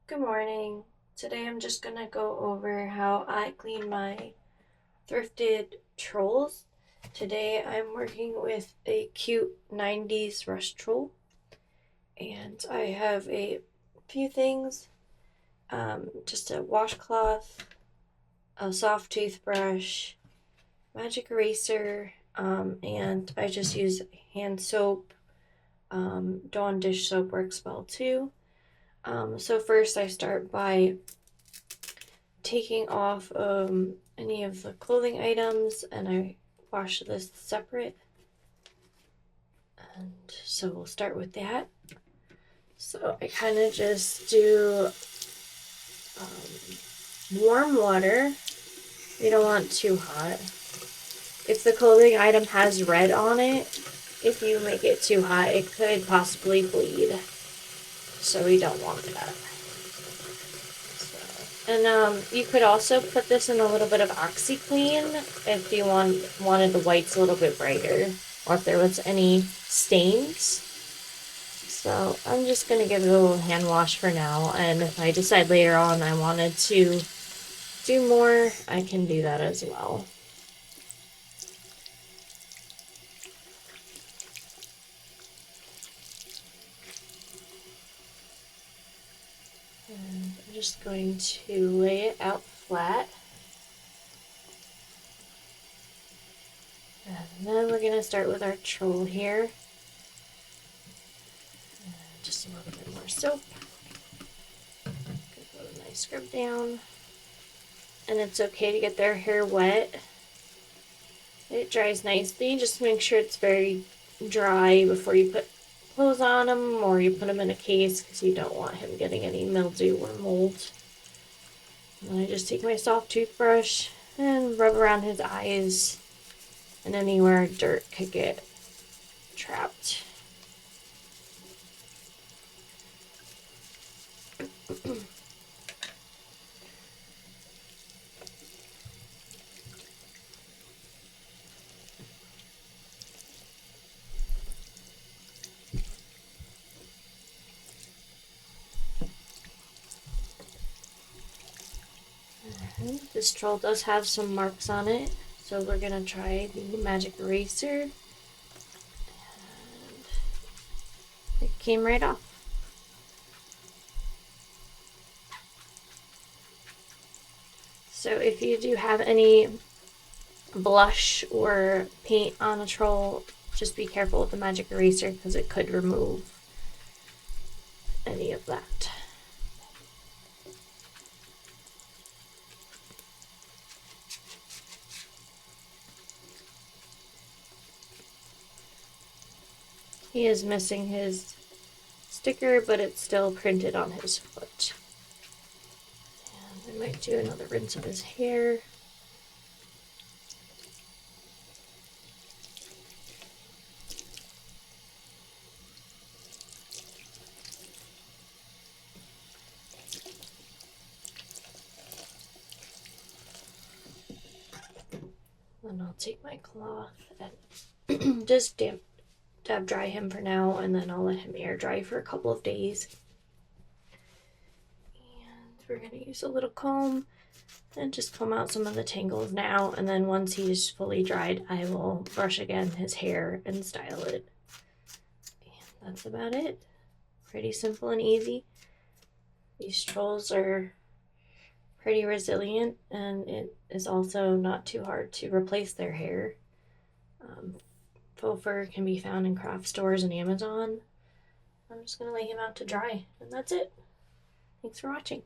Good morning. Today I'm just gonna go over how I clean my thrifted trolls. Today I'm working with a cute 90s rush troll, and I have a few things, just a washcloth, a soft toothbrush, magic eraser, and I just use hand soap. Dawn dish soap works well too. So first I start by taking off any of the clothing items, and I wash this separate. And so we'll start with that. So I kind of just do warm water. You don't want too hot. If the clothing item has red on it, if you make it too hot, it could possibly bleed. So we don't want that. And you could also put this in a little bit of OxyClean if you wanted the whites a little bit brighter, or if there was any stains. So I'm just going to give it a little hand wash for now, and if I decide later on I wanted to do more, I can do that as well. And I'm just going to lay it out flat. And then we're going to start with our troll here. Just a little bit more soap. Give it a nice scrub down. And it's okay to get their hair wet. It dries nicely. Just make sure it's very dry before you put clothes on them, or you put them in a case, because you don't want him getting any mildew or mold. And I just take my soft toothbrush and rub around his eyes and anywhere dirt could get trapped. This troll does have some marks on it, so we're going to try the magic eraser. And it came right off. So if you do have any blush or paint on a troll, just be careful with the magic eraser, because it could remove any of that. He is missing his sticker, but it's still printed on his foot. And I might do another rinse of his hair. Then I'll take my cloth and just dab dry him for now, and then I'll let him air dry for a couple of days. And we're going to use a little comb and just comb out some of the tangles now, and then once he's fully dried, I will brush again his hair and style it. And that's about it. Pretty simple and easy. These trolls are pretty resilient, and it is also not too hard to replace their hair. Faux fur can be found in craft stores and Amazon. I'm just going to lay him out to dry, and that's it. Thanks for watching.